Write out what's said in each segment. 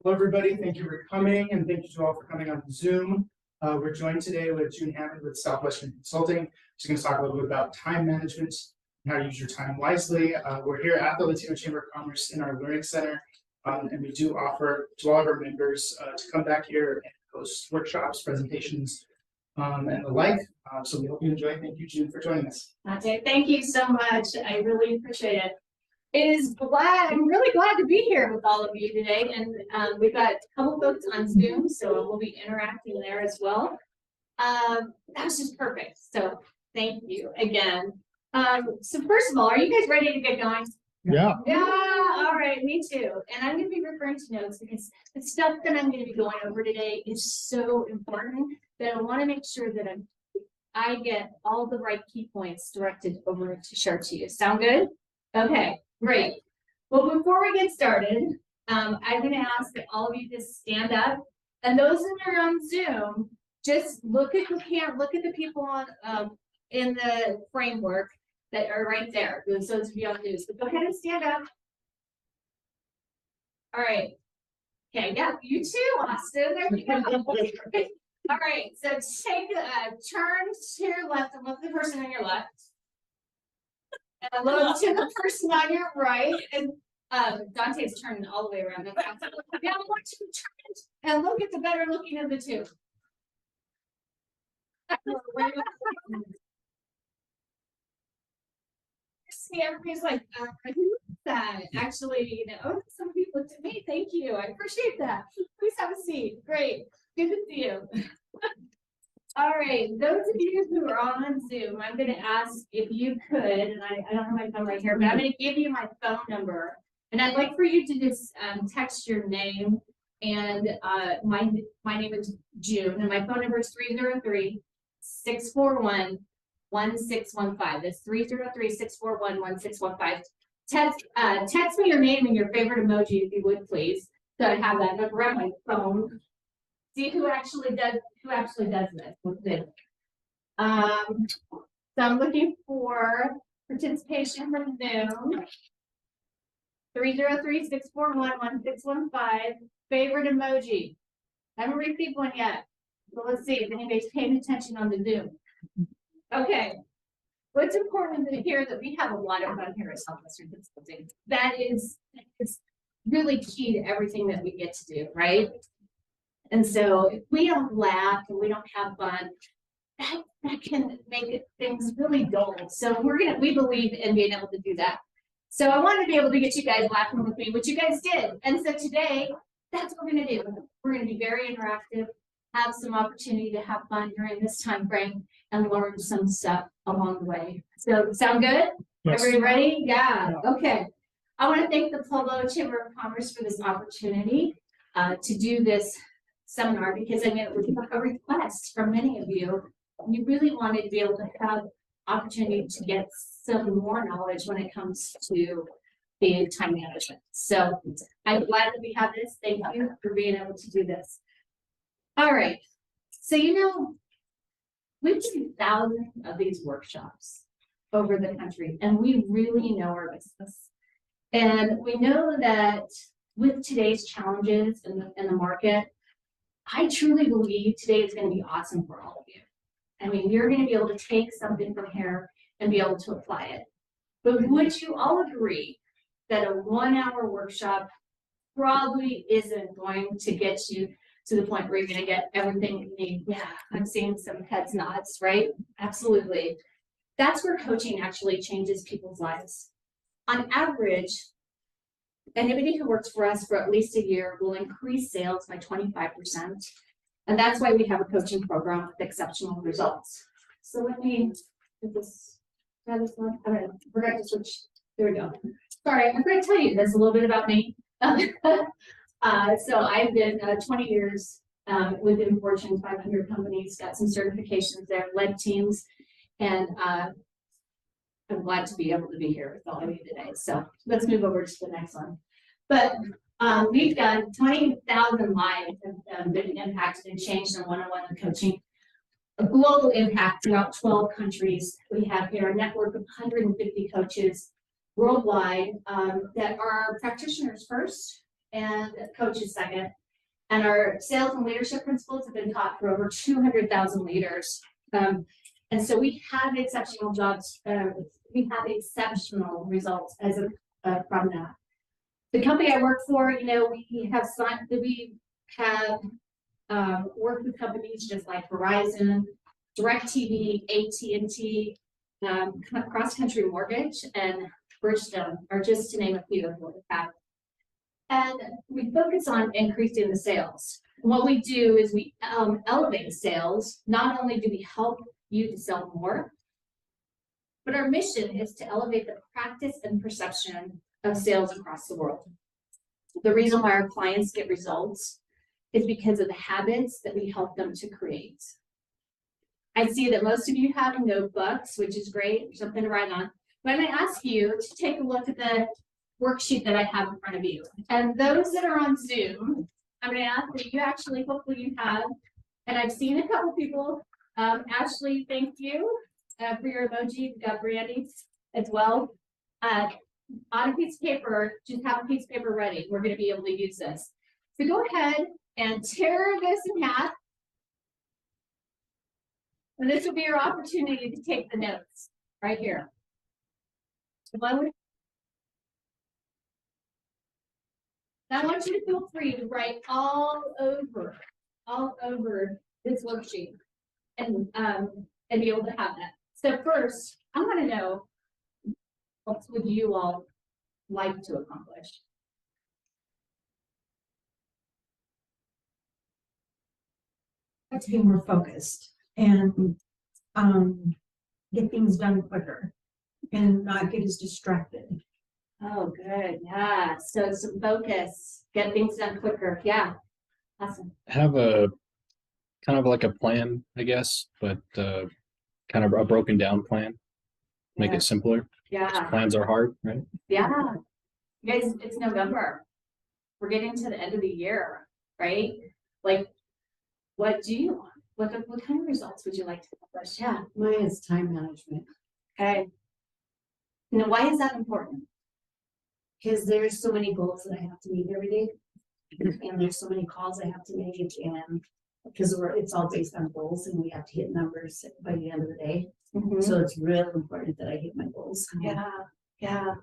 Hello, everybody. Thank you for coming, and thank you to all for coming on Zoom. We're joined today with June Hammond with Southwestern Consulting. She's going to talk a little bit about time management and how to use your time wisely. We're here at the Latino Chamber of Commerce in our Learning Center, and we do offer to all of our members to come back here and host workshops, presentations, and the like. So we hope you enjoy. Thank you, June, for joining us. Okay, thank you so much. I really appreciate it. I'm really glad to be here with all of you today, and we've got a couple folks on Zoom, so we'll be interacting there as well. That was just perfect. So thank you again. So first of all, are you guys ready to get going? Yeah. Yeah. All right. Me too. And I'm going to be referring to notes because the stuff that I'm going to be going over today is so important that I want to make sure that I get all the right key points directed over to share to you. Sound good? Okay. Great. Well, before we get started, I'm going to ask that all of you just stand up, and those that are on Zoom, just look at the people on in the framework that are right there. Those of you on news, but go ahead and stand up. All right. Okay. Yeah, you too, Austin. There you go. All right. So take a turn to your left and look at the person on your left. And look to the person on your right, and Dante's turning all the way around. Now I want you to turn and look at the better looking of the two. See, everybody's like, who's that? Actually, some people looked at me. Thank you. I appreciate that. Please have a seat. Great. Good to see you. All right, those of you who are on Zoom, I'm going to ask if you could, and I don't have my phone right here, but I'm going to give you my phone number, and I'd like for you to just text your name, and my name is June, and my phone number is 303-641-1615. That's 303-641-1615. Text me your name and your favorite emoji if you would, please, so I have that number on my phone. See who actually does this. Let's see. So I'm looking for participation from Zoom. 303-641-1615. Favorite emoji. I haven't received one yet. So let's see if anybody's paying attention on the Zoom. Okay. What's important to hear that we have a lot of fun here at Southwestern Consulting. That is really key to everything that we get to do, right? And so if we don't laugh and we don't have fun, that can make things really dull. So we believe in being able to do that. So I wanted to be able to get you guys laughing with me, which you guys did. And so today, that's what we're going to do. We're going to be very interactive, have some opportunity to have fun during this time frame, and learn some stuff along the way. So sound good? Yes. Everybody ready? Yeah. Okay. I want to thank the Pueblo Chamber of Commerce for this opportunity to do this seminar, because I mean, it was a request from many of you. You really wanted to be able to have opportunity to get some more knowledge when it comes to the time management. So I'm glad that we have this. Thank you for being able to do this. All right. So, we've done thousands of these workshops over the country, and we really know our business. And we know that with today's challenges in the market, I truly believe today is going to be awesome for all of you. I mean, you're going to be able to take something from here and be able to apply it. But would you all agree that a 1-hour workshop probably isn't going to get you to the point where you're going to get everything you need? Yeah, I'm seeing some heads nods, right? Absolutely. That's where coaching actually changes people's lives. On average, anybody who works for us for at least a year will increase sales by 25%. And that's why we have a coaching program with exceptional results. So let me get this. Try this one. All right, we're going to switch. There we go. Sorry, I'm going to tell you this a little bit about me. So I've been 20 years within Fortune 500 companies, got some certifications there, led teams, and I'm glad to be able to be here with all of you today. So let's move over to the next one. But we've done 20,000 lives have been impacted and changed in one-on-one coaching. A global impact throughout 12 countries. We have here a network of 150 coaches worldwide that are practitioners first, and coach is second. And our sales and leadership principles have been taught for over 200,000 leaders. And so we have exceptional jobs. We have exceptional results as from that. The company I work for, you know, we have worked with companies just like Verizon, DirecTV, AT&T, Cross Country Mortgage, and Bridgestone, are just to name a few of what we have. And we focus on increasing the sales. What we do is we elevate sales. Not only do we help you to sell more, but our mission is to elevate the practice and perception of sales across the world. The reason why our clients get results is because of the habits that we help them to create. I see that most of you have notebooks, which is great, something to write on. But I'm going to ask you to take a look at the worksheet that I have in front of you. And those that are on Zoom, I'm going to ask that you actually, hopefully you have, and I've seen a couple people. Ashley, thank you for your emoji. We've got Brandy as well. On a piece of paper, just have a piece of paper ready. We're going to be able to use this. So go ahead and tear this in half. And this will be your opportunity to take the notes right here. Now I want you to feel free to write all over this worksheet and be able to have that. So first, I want to know, what would you all like to accomplish? To be more focused and get things done quicker and not get as distracted. Oh, good. Yeah. So some focus, get things done quicker. Yeah. Awesome. Have a kind of like a plan, I guess, but kind of a broken down plan. Make Yeah. it simpler. 'Cause Yeah. plans are hard, right? Yeah. You guys, it's November. We're getting to the end of the year, right? Like, what do you want? What kind of results would you like to accomplish? Yeah. Mine is time management, Okay. Now, why is that important? because there's so many goals that I have to meet every day. And there's so many calls I have to make, and because it's all based on goals and we have to hit numbers by the end of the day. So it's really important that I hit my goals. Yeah. Yeah.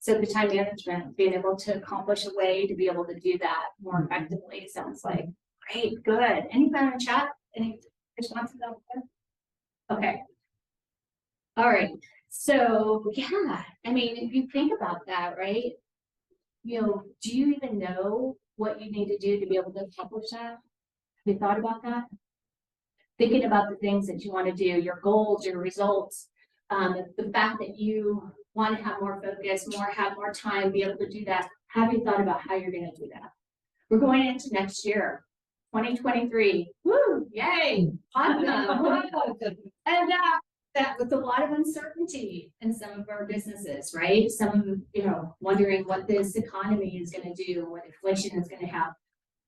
So the time management, being able to accomplish a way to be able to do that more effectively, sounds like great, good. Anybody in the chat? Any responses out there? Okay. All right. So yeah, I mean, if you think about that, right? You know, do you even know what you need to do to be able to accomplish that? Have you thought about that? Thinking about the things that you want to do, your goals, your results, the fact that you want to have more focus, have more time, be able to do that. Have you thought about how you're going to do that? We're going into next year, 2023. Woo! Yay! Awesome! And that with a lot of uncertainty in some of our businesses, right? Some of them, you know, wondering what this economy is going to do, what inflation is going to have.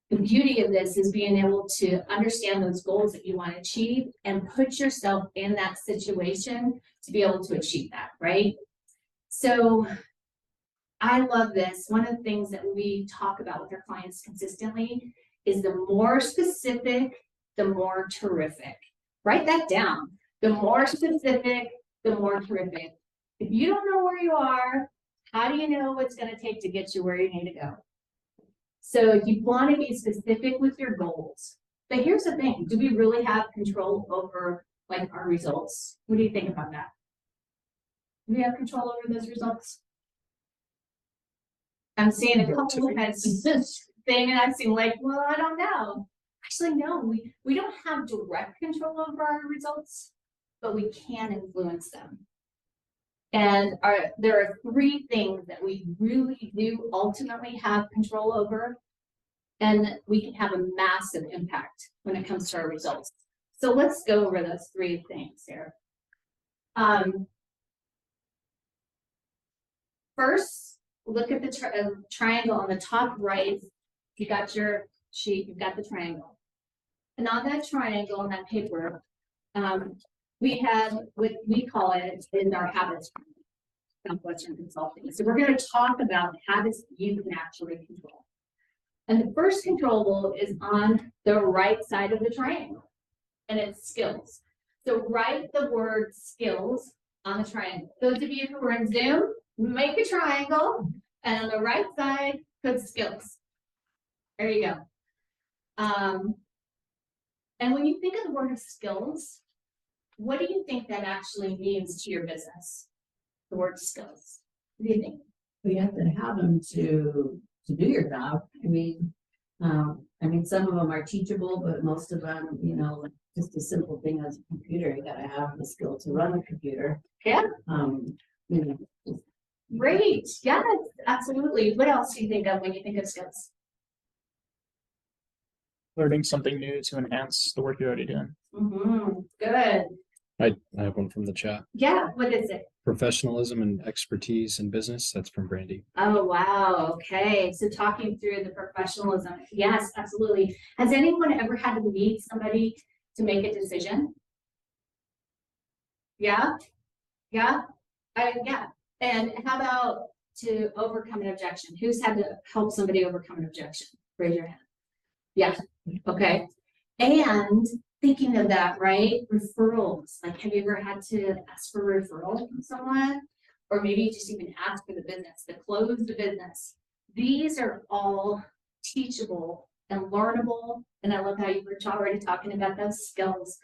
The beauty of this is being able to understand those goals that you want to achieve and put yourself in that situation to be able to achieve that, right? So I love this. One of the things that we talk about with our clients consistently is the more specific, the more terrific. Write that down. The more specific, the more terrific. If you don't know where you are, how do you know what's going to take to get you where you need to go? So you want to be specific with your goals. But here's the thing, do we really have control over like our results? What do you think about that? Do we have control over those results? I'm seeing a couple of heads thing, and I'm seeing like, well, I don't know. Actually, no, we don't have direct control over our results, but we can influence them. And there are three things that we really do ultimately have control over, and we can have a massive impact when it comes to our results. So let's go over those three things here. First, look at the triangle on the top right. You got your sheet, you've got the triangle. And on that triangle, on that paper, we have what we call it in our habits from Western Consulting. So we're going to talk about habits you can actually control. And the first controllable is on the right side of the triangle. And it's skills. So write the word skills on the triangle. Those of you who are in Zoom, make a triangle, and on the right side, put skills. There you go. And when you think of the word of skills, what do you think that actually means to your business? The word skills. What do you think? We have to have them to do your job. I mean, some of them are teachable, but most of them, you know, like just a simple thing as a computer, you gotta have the skill to run a computer. Yeah. You know, just- Great. Yes, absolutely. What else do you think of when you think of skills? Learning something new to enhance the work you're already doing. Good. I have one from the chat. Yeah, what is it? Professionalism and expertise in business. That's from Brandy. Oh, wow. Okay. So talking through the professionalism. Yes, absolutely. Has anyone ever had to meet somebody to make a decision? Yeah? Yeah? Yeah. And how about to overcome an objection? Who's had to help somebody overcome an objection? Raise your hand. Yeah. Okay. And thinking of that, right? Referrals. Like, have you ever had to ask for a referral from someone? Or maybe just even ask for the business, to close the business. These are all teachable and learnable. And I love how you were already talking about those skills.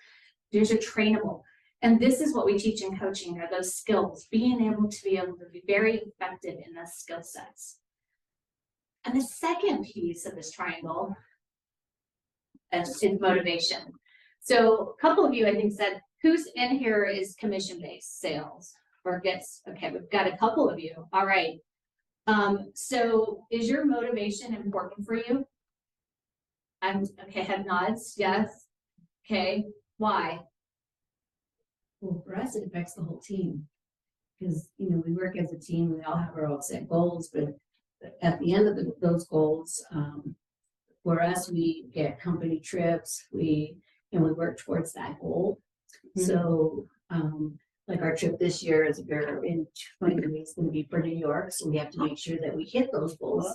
These are trainable. And this is what we teach in coaching, are those skills, being able to be very effective in those skill sets. And the second piece of this triangle is motivation. So a couple of you, I think, said, who's in here is commission-based sales or gets, okay, we've got a couple of you. All right. So is your motivation important for you? Okay, head nods, yes. Okay, why? Well, for us, it affects the whole team. Because, you know, we work as a team, we all have our own set goals, but at the end of those goals, for us, we get company trips, we work towards that goal. So, like our trip this year is in 20 weeks going to be for New York, so we have to make sure that we hit those goals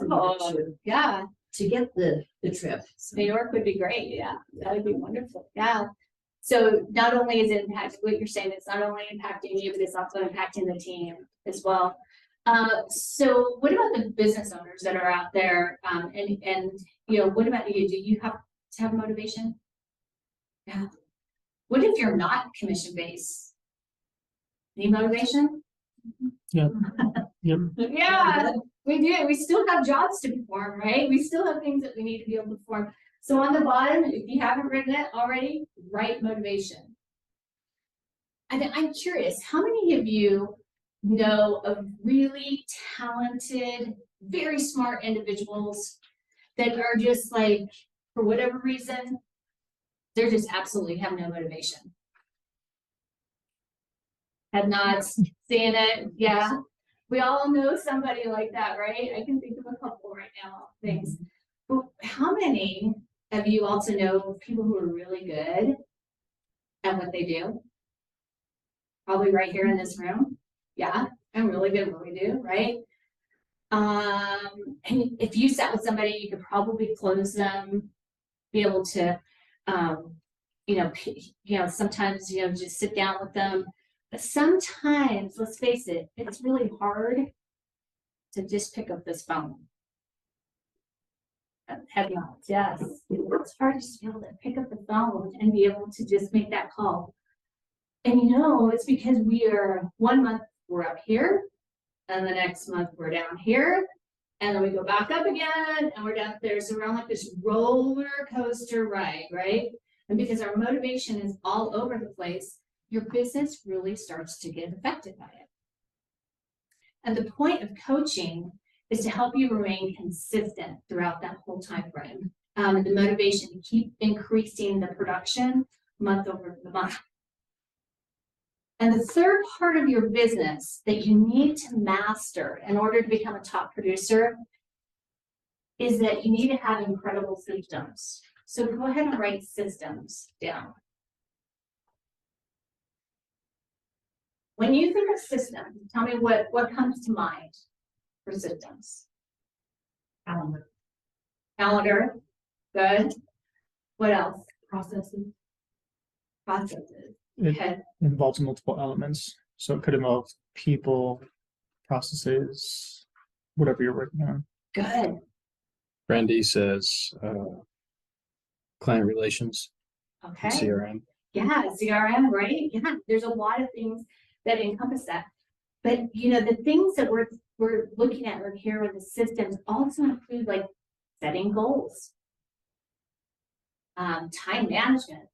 Yeah, to get the trip. So, New York would be great. Yeah, that would be wonderful. Yeah. So not only is it impacting what you're saying, it's not only impacting you, but it's also impacting the team as well. So what about the business owners that are out there? And you know, what about you? Do you have to have motivation? Yeah. What if you're not commission based? Any motivation? Yep. Yep. Yeah, we do. We still have jobs to perform, right? We still have things that we need to be able to perform. So on the bottom, if you haven't written it already, write motivation. And I'm curious, how many of you know of really talented, very smart individuals that are just like, for whatever reason, they're just absolutely have no motivation? Have not seen it. Yeah. We all know somebody like that, right? I can think of a couple right now, things. But how many of you also know people who are really good at what they do? Probably right here in this room. Yeah, I'm really good at what we do, right? And if you sat with somebody, you could probably close them, be able to, sometimes, just sit down with them. But sometimes, let's face it, it's really hard to just pick up this phone. Head nods, yes. It's hard to just be able to pick up the phone and be able to just make that call. And it's because we are 1 month we're up here, and the next month we're down here, and then we go back up again, and we're down there. So we're on like this roller coaster ride, right? And because our motivation is all over the place, your business really starts to get affected by it. And the point of coaching is to help you remain consistent throughout that whole time frame. And the motivation to keep increasing the production month over the month. And the third part of your business that you need to master in order to become a top producer is that you need to have incredible systems. So go ahead and write systems down. When you think of systems, tell me what comes to mind for systems. calendar. Calendar, good. What else? Processes. Processes. It Okay, involves multiple elements, so it could involve people, processes, whatever you're working on. good. Brandy says, client relations, and Okay. CRM. Yeah, CRM, right? Yeah, there's a lot of things that encompass that. But you know, the things that we're looking at right here with the systems also include like setting goals. Time management.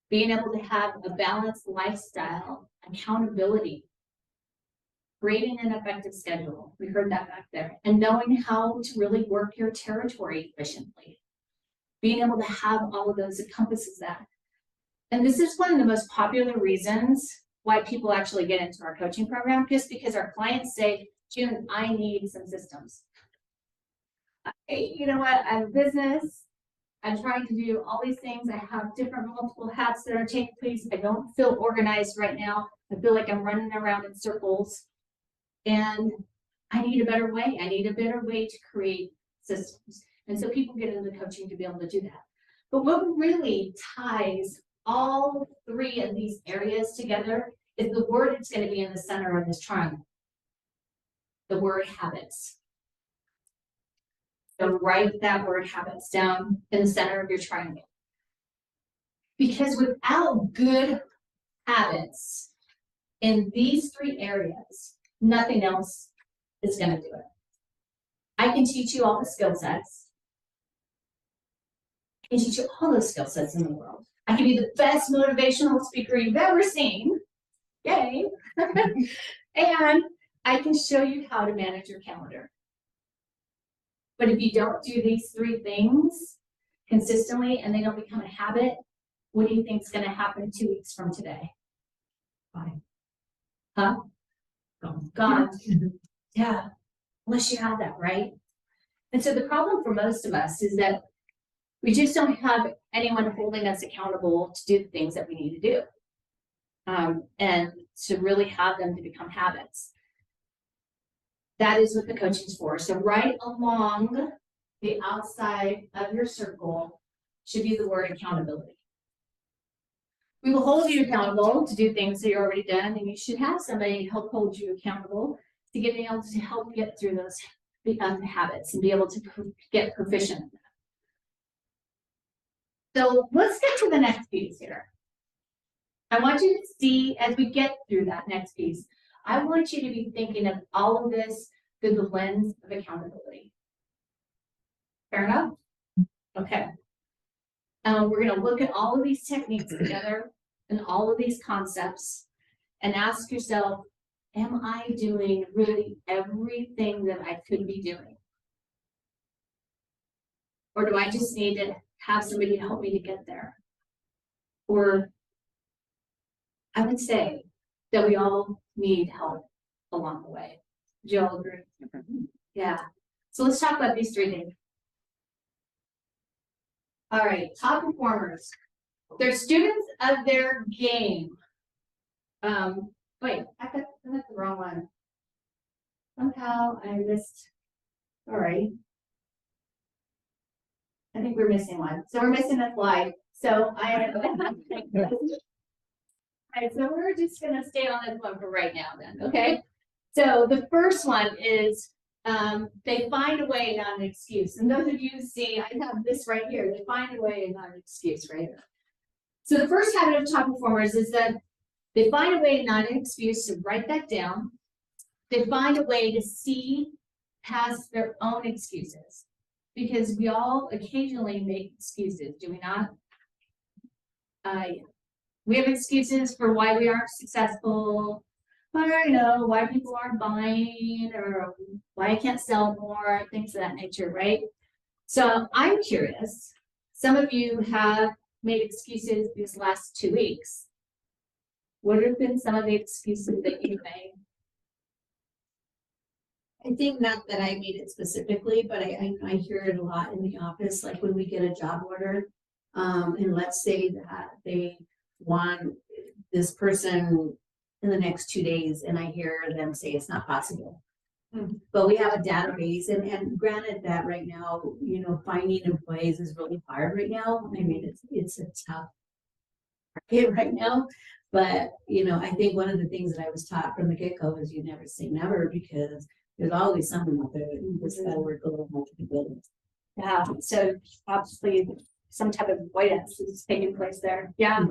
Being able to have a balanced lifestyle, accountability. Creating an effective schedule. We heard that back there. And knowing how to really work your territory efficiently. Being able to have all of those encompasses that. And this is one of the most popular reasons why people actually get into our coaching program, just because our clients say, June, I need some systems. You know what, I have a business, I'm trying to do all these things, I have different multiple hats that are taking place, I don't feel organized right now, I feel like I'm running around in circles. And I need a better way, to create systems. And so people get into coaching to be able to do that. But what really ties all three of these areas together is the word that's going to be in the center of this triangle. The word habits. So write that word habits down in the center of your triangle. Because without good habits in these three areas, nothing else is going to do it. I can teach you all the skill sets. I can teach you all the skill sets in the world. I can be the best motivational speaker you've ever seen. Yay. And I can show you how to manage your calendar. But if you don't do these three things consistently and they don't become a habit, what do you think is going to happen 2 weeks from today? Fine. Huh? Gone. Mm-hmm. Yeah. Unless you have that, right? And so the problem for most of us is that we just don't have anyone holding us accountable to do the things that we need to do. And to really have them to become habits. That is what the coaching is for. So right along the outside of your circle should be the word accountability. We will hold you accountable to do things that you're already done, and you should have somebody help hold you accountable to get able to help get through those habits and be able to get proficient in that. So let's get to the next piece here. I want you to see, as we get through that next piece, I want you to be thinking of all of this through the lens of accountability. Fair enough? Okay. We're going to look at all of these techniques together and all of these concepts and ask yourself, am I doing really everything that I could be doing? Or do I just need to have somebody help me to get there? Or I would say that we all need help along the way. Do you all agree? Yeah. So let's talk about these three things. All right, top performers. They're students of their game. Wait, I got the wrong one. Somehow I missed. All right. I think we're missing one. So we're missing a slide. So Alright, so we're just gonna stay on this one for right now then, okay? So the first one is they find a way, not an excuse. And those of you who see, I have this right here, they find a way and not an excuse, right? So the first habit of top performers is that they find a way, not an excuse, to write that down. They find a way to see past their own excuses. Because we all occasionally make excuses, do we not? Yeah. We have excuses for why we aren't successful, or why people aren't buying, or why I can't sell more, things of that nature, right? So I'm curious, some of you have made excuses these last 2 weeks. What have been some of the excuses that you've made? I think not that I made it specifically, but I hear it a lot in the office, like when we get a job order. And let's say that they want this person in the next 2 days, and I hear them say it's not possible. But we have a database and granted that right now, finding employees is really hard right now. I mean, it's a tough market right now. But, I think one of the things that I was taught from the get-go is you never say never, because there's always something out there that you just gotta work a little more to get it. Yeah, so obviously some type of avoidance is taking place there. Yeah.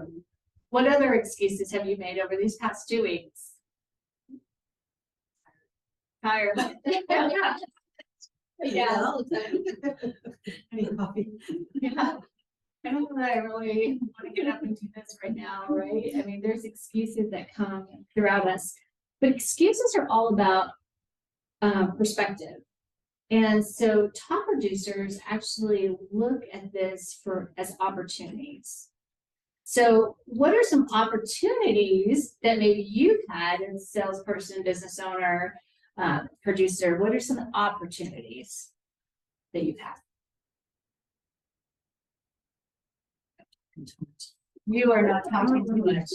What other excuses have you made over these past 2 weeks? Tired. Yeah. All the time. I need coffee. Yeah. I don't know that I really want to get up and do this right now, right? I mean, there's excuses that come throughout us, but excuses are all about perspective. And so top producers actually look at this as opportunities. So what are some opportunities that maybe you've had as a salesperson, business owner, producer? What are some opportunities that you've had? You are not talking too much.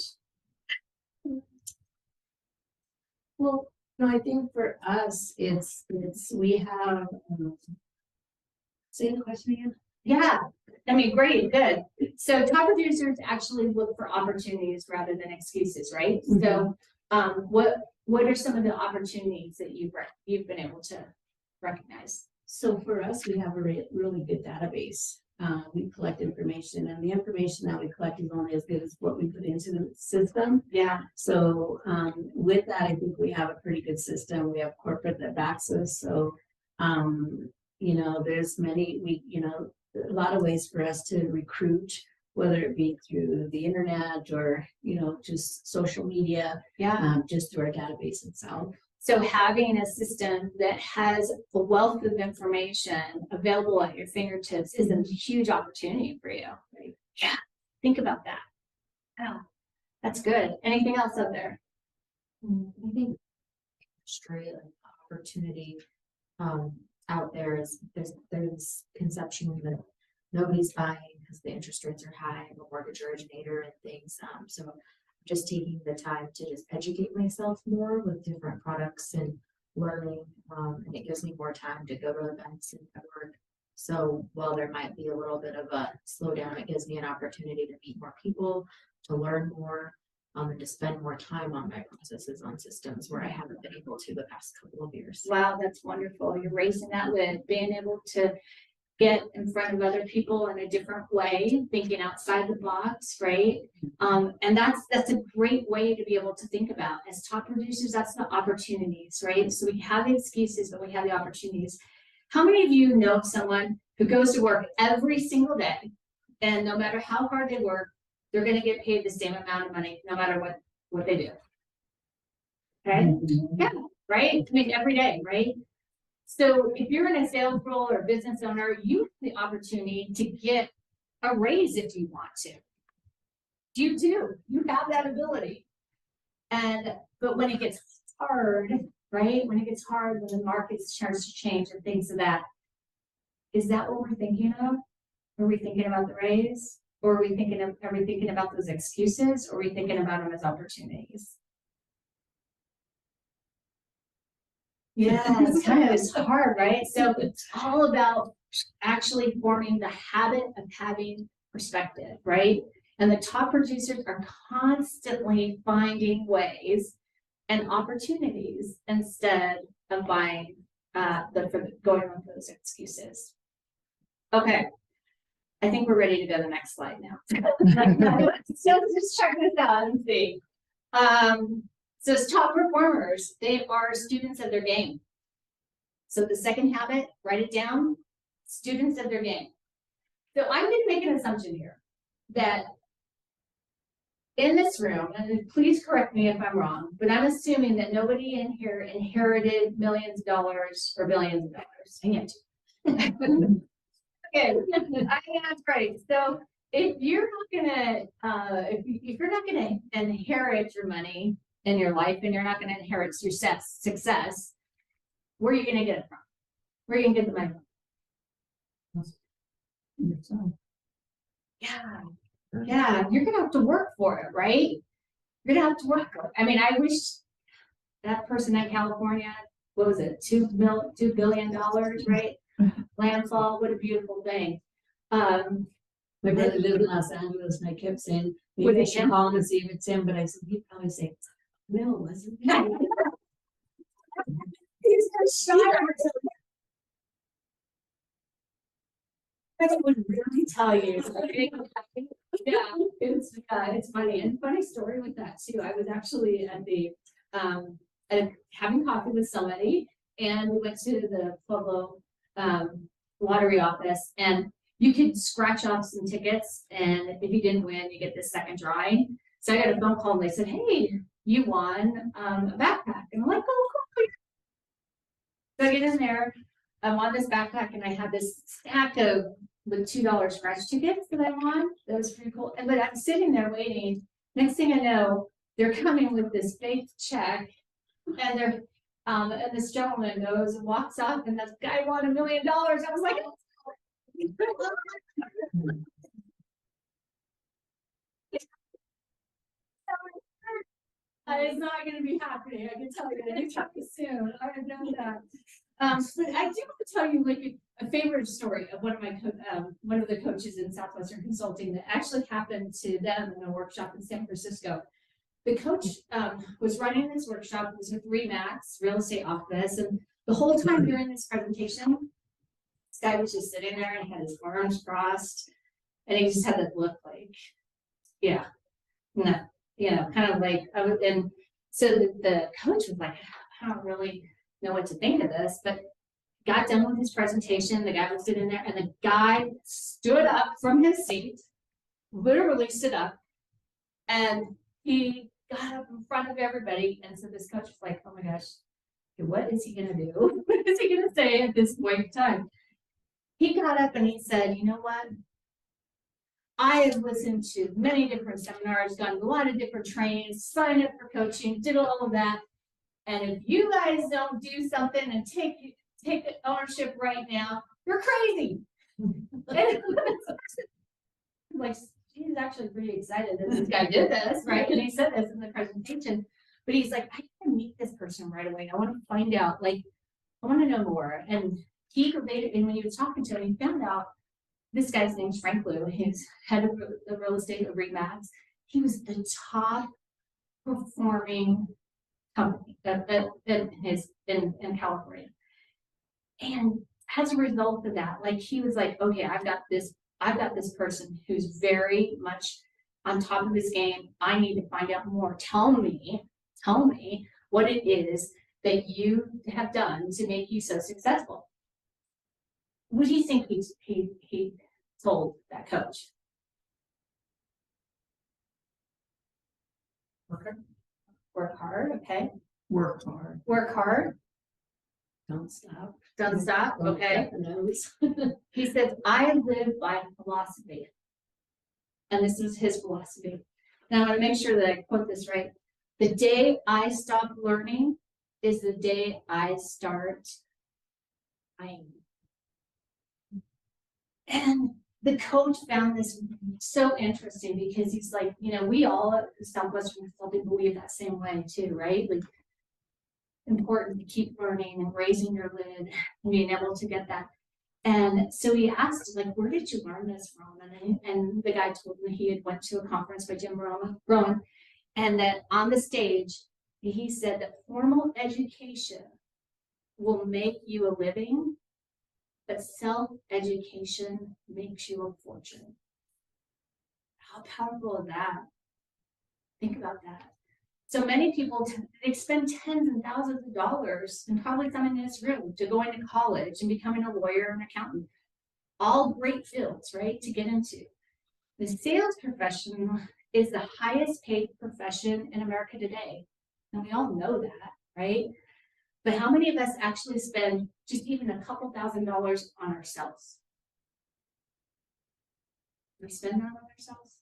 Well, no, I think for us, we have, say the question again? Yeah, I mean, great, good. So top producers actually look for opportunities rather than excuses, right? So, what are some of the opportunities that you've been able to recognize? So for us, we have a really good database. We collect information, and the information that we collect is only as good as what we put into the system. Yeah, So with that, I think we have a pretty good system. We have corporate that backs us. So, there's a lot of ways for us to recruit, whether it be through the internet or, just social media, yeah. just through our database itself. So having a system that has a wealth of information available at your fingertips is a huge opportunity for you. Right? Yeah, think about that. Oh, that's good. Anything else out there? I think straight opportunity out there is there's conception that nobody's buying because the interest rates are high. I'm a mortgage originator and things. So just taking the time to just educate myself more with different products and learning, and it gives me more time to go to events and network. So while there might be a little bit of a slowdown, it gives me an opportunity to meet more people, to learn more, and to spend more time on my processes on systems where I haven't been able to the past couple of years. Wow, that's wonderful. You're raising that lid, being able to get in front of other people in a different way, thinking outside the box, right? And that's a great way to be able to think about. As top producers, that's the opportunities, right? So we have the excuses, but we have the opportunities. How many of you know someone who goes to work every single day, and no matter how hard they work, they're going to get paid the same amount of money, no matter what they do? Okay, yeah, right? I mean, every day, right? So if you're in a sales role or a business owner, you have the opportunity to get a raise if you want to. You do. You have that ability. But when it gets hard, right? When it gets hard, when the market starts to change and things of that, is that what we're thinking of? Are we thinking about the raise? Or are we thinking about those excuses? Or are we thinking about them as opportunities? Yeah, it's hard, right? So it's all about actually forming the habit of having perspective, right? And the top producers are constantly finding ways and opportunities instead of going with those excuses. Okay, I think we're ready to go to the next slide now. So just check this out and see. So as top performers, they are students of their game. So the second habit, write it down, students of their game. So I'm going to make an assumption here that in this room, and please correct me if I'm wrong, but I'm assuming that nobody in here inherited millions of dollars or billions of dollars. Dang it. Okay, I think that's right. So if you're not gonna, if you're not gonna inherit your money in your life, and you're not going to inherit your success, where are you going to get it from? Where are you going to get the money from? Yeah, you're going to have to work for it, right? You're going to have to work for it. I mean, I wish that person in California what was it, $2 billion, right? Landfall, what a beautiful thing. My brother lived in Los Angeles and I kept saying, Would maybe I it should him? call him and see if it's him, but I said, he'd probably say, no, it wasn't. He's so shy. I would really tell you. Yeah, it's funny, and funny story with that too. I was actually having coffee with somebody, and we went to the Pueblo lottery office, and you could scratch off some tickets, and if you didn't win, you get this second drawing. So I got a phone call, and they said, "Hey, you won a backpack," and I'm like, "Oh, cool." So I get in there, I won this backpack, and I had this stack of with $2 scratch tickets that I won. That was pretty cool. But I'm sitting there waiting. Next thing I know, they're coming with this fake check, and and this gentleman goes and walks up, and this guy won $1 million. I was like, it's not going to be happening. I can tell you that it's happening soon. I know that. But I do want to tell you like a favorite story of one of my one of the coaches in Southwestern Consulting that actually happened to them in a workshop in San Francisco. The coach was running this workshop. It was with RE/MAX real estate office, and the whole time during this presentation, this guy was just sitting there and had his arms crossed, and he just had that look like, yeah, no, kind of like I was. And so the coach was like, I don't really know what to think of this, but got done with his presentation. The guy was sitting there, and the guy stood up from his seat, literally stood up, and he got up in front of everybody. And so this coach was like, oh my gosh, what is he gonna do? What is he gonna say at this point in time? He got up and he said, you know what? I have listened to many different seminars, gone to a lot of different trainings, signed up for coaching, did all of that. And if you guys don't do something and take ownership right now, you're crazy. Like, he's actually pretty excited that this guy did this, right? And he said this in the presentation, but he's like, I can meet this person right away. I want to find out, like, I want to know more. And and when he was talking to him, he found out this guy's name's Frank Liu. He's head of the real estate of RE/MAX. He was the top performing company in California. And as a result of that, like he was like, okay, I've got this person who's very much on top of his game. I need to find out more. Tell me what it is that you have done to make you so successful. What do you think he told that coach? Work hard, okay. Work hard. Work hard. Don't stop. Don't stop, okay. Cut the nose. He said, I live by philosophy. And this was his philosophy. Now I want to make sure that I quote this right. The day I stop learning is the day I start trying. And the coach found this so interesting because he's like, we all at Southwestern Consulting believe that same way too, right? Like, important to keep learning and raising your lid and being able to get that. And so he asked, like, where did you learn this from? And the guy told me he had went to a conference by Jim Rohn, and that on the stage, he said that formal education will make you a living, but self-education makes you a fortune. How powerful is that? Think about that. So many people, they spend tens and thousands of dollars, and probably some in this room, to go into college and becoming a lawyer and accountant. All great fields, right, to get into. The sales profession is the highest paid profession in America today. And we all know that, right? But how many of us actually spend just even a couple $1,000s on ourselves? Do we spend that on ourselves?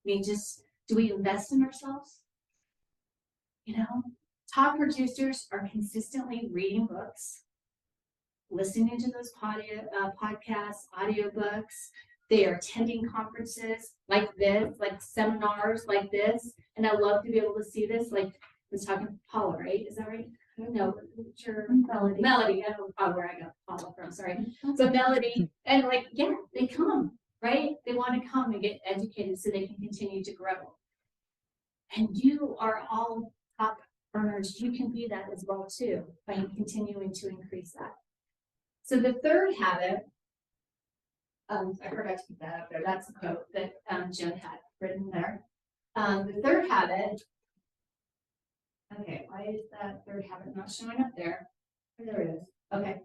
I mean, do we invest in ourselves? Top producers are consistently reading books, listening to those podcasts, audiobooks. They are attending conferences like this, like seminars like this. And I love to be able to see this. Like I was talking to Paula, right? Is that right? I don't know, sure, Melody, I don't know where I got follow from, sorry. So Melody, and like, yeah, they come, right? They want to come and get educated so they can continue to grow. And you are all top earners. You can be that as well too, by continuing to increase that. So the third habit, I forgot to put that up there. That's a quote that Jen had written there. The third habit. Okay, why is that third habit not showing up there? Oh, there it is. Okay.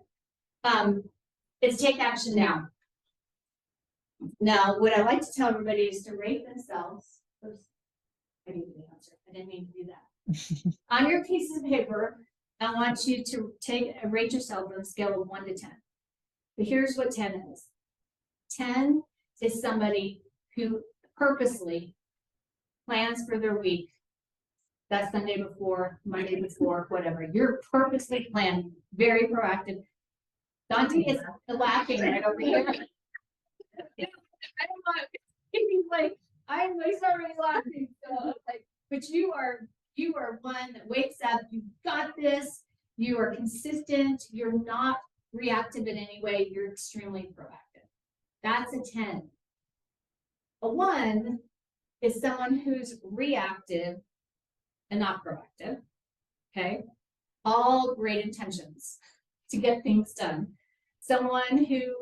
It's take action now. Now, what I like to tell everybody is to rate themselves. Oops, I didn't the answer. I didn't mean to do that. On your piece of paper, I want you to rate yourself on a scale of 1 to 10. But here's what 10 is. 10 is somebody who purposely plans for their week. That's Sunday before, Monday before, whatever. You're purposely planning, very proactive. Dante is laughing right over here. I don't want. He's like, I'm like already laughing. So like, but you are one that wakes up. You got this. You are consistent. You're not reactive in any way. You're extremely proactive. That's a 10. A 1 is someone who's reactive and not proactive. Okay, all great intentions to get things done. Someone who,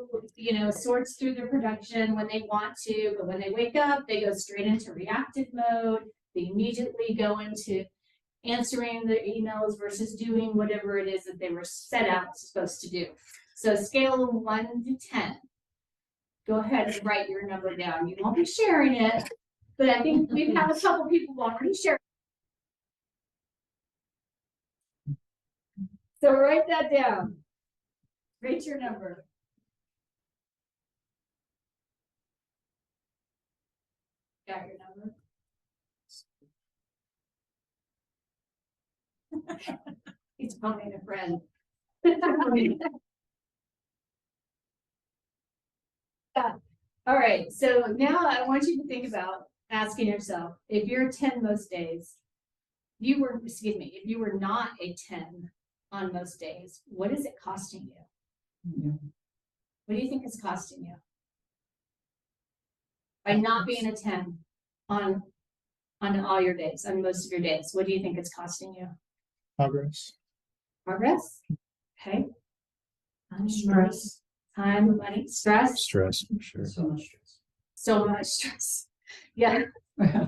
sorts through their production when they want to, but when they wake up, they go straight into reactive mode. They immediately go into answering the emails versus doing whatever it is that they were set out supposed to do. So scale of 1 to 10. Go ahead and write your number down. You won't be sharing it, but I think we've had a couple people already share. So write that down. Rate your number. Got your number? He's phoning a friend. Yeah. All right, so now I want you to think about asking yourself, if you're a 10 most days, if you were not a 10 on most days, what is it costing you? What do you think it's costing you? By not being a 10 on all your days, on most of your days, what do you think it's costing you? Progress. Progress? Okay. Stress. Time, money, stress. Stress, for sure. So much stress. So much stress. Yeah.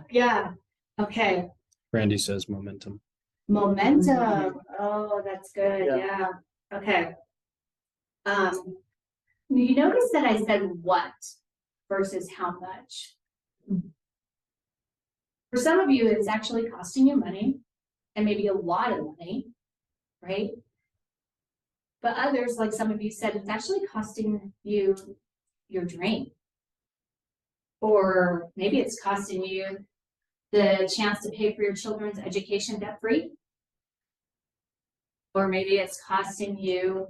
Yeah. Okay. Randy says momentum. Momentum. Oh, that's good. Yeah. Okay. You notice that I said what versus how much. For some of you, it's actually costing you money and maybe a lot of money, right? But others, like some of you said, it's actually costing you your dream. Or maybe it's costing you the chance to pay for your children's education debt-free. Or maybe it's costing you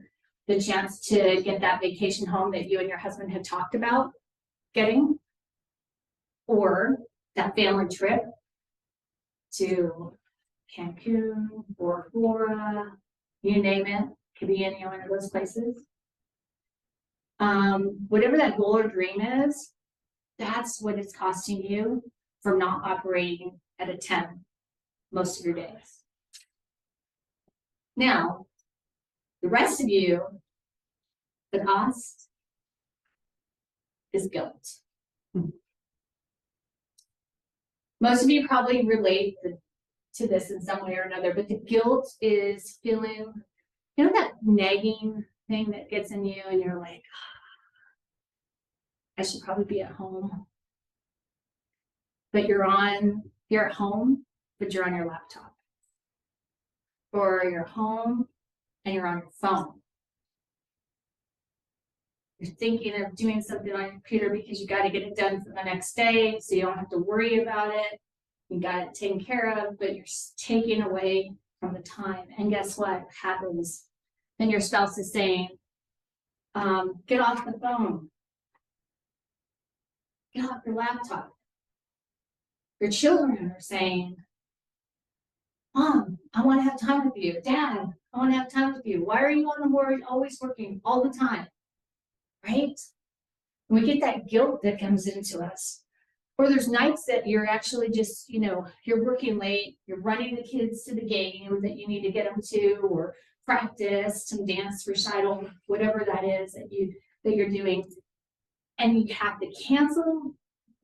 the chance to get that vacation home that you and your husband had talked about getting. Or that family trip to Cancun or Florida, you name it, could be any one of those places. Whatever that goal or dream is, that's what it's costing you from not operating at a 10 most of your days. Now, the rest of you, the cost is guilt. Most of you probably relate to this in some way or another, but the guilt is feeling, that nagging thing that gets in you and you're like, I should probably be at home. But you're at home, but you're on your laptop. Or you're home and you're on your phone. You're thinking of doing something on your computer because you got to get it done for the next day, so you don't have to worry about it. You got it taken care of, but you're taking away from the time. And guess what happens? Then your spouse is saying, get off the phone. Get off your laptop. Your children are saying, Mom, I want to have time with you. Dad, I want to have time with you. Why are you on the board always working all the time? Right? And we get that guilt that comes into us. Or there's nights that you're actually just, you're working late, you're running the kids to the game that you need to get them to, or practice some dance recital, whatever that is that you're doing. And you have to cancel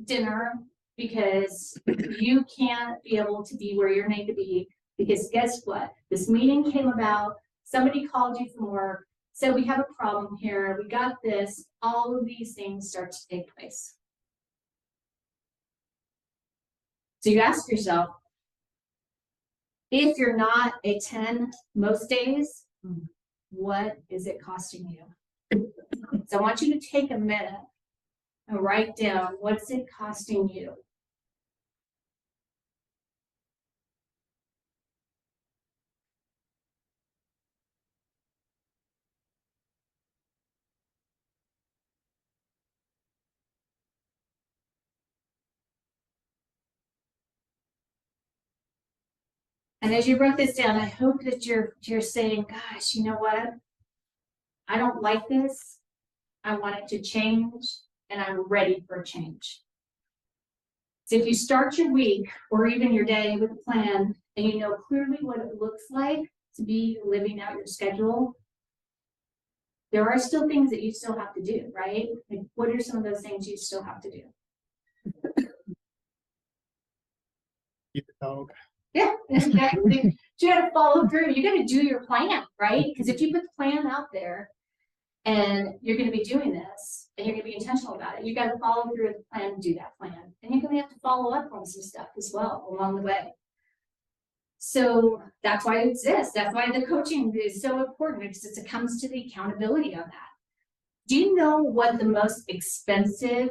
dinner because you can't be able to be where you're need to be. Because guess what? This meeting came about, somebody called you from work, said we have a problem here, we got this, all of these things start to take place. So you ask yourself, if you're not a 10 most days, what is it costing you? So I want you to take a minute and write down, what's it costing you? And as you wrote this down, I hope that you're saying, gosh, you know what? I don't like this. I want it to change, and I'm ready for change. So if you start your week or even your day with a plan and you know clearly what it looks like to be living out your schedule, there are still things that you still have to do, right? Like, what are some of those things you still have to do? Keep the dog. Yeah, exactly. You got to follow through. You got to do your plan, right? Because if you put the plan out there and you're going to be doing this and you're going to be intentional about it, you got to follow through with the plan and do that plan. And you're going to have to follow up on some stuff as well along the way. So that's why it exists. That's why the coaching is so important, because it comes to the accountability on that. Do you know what the most expensive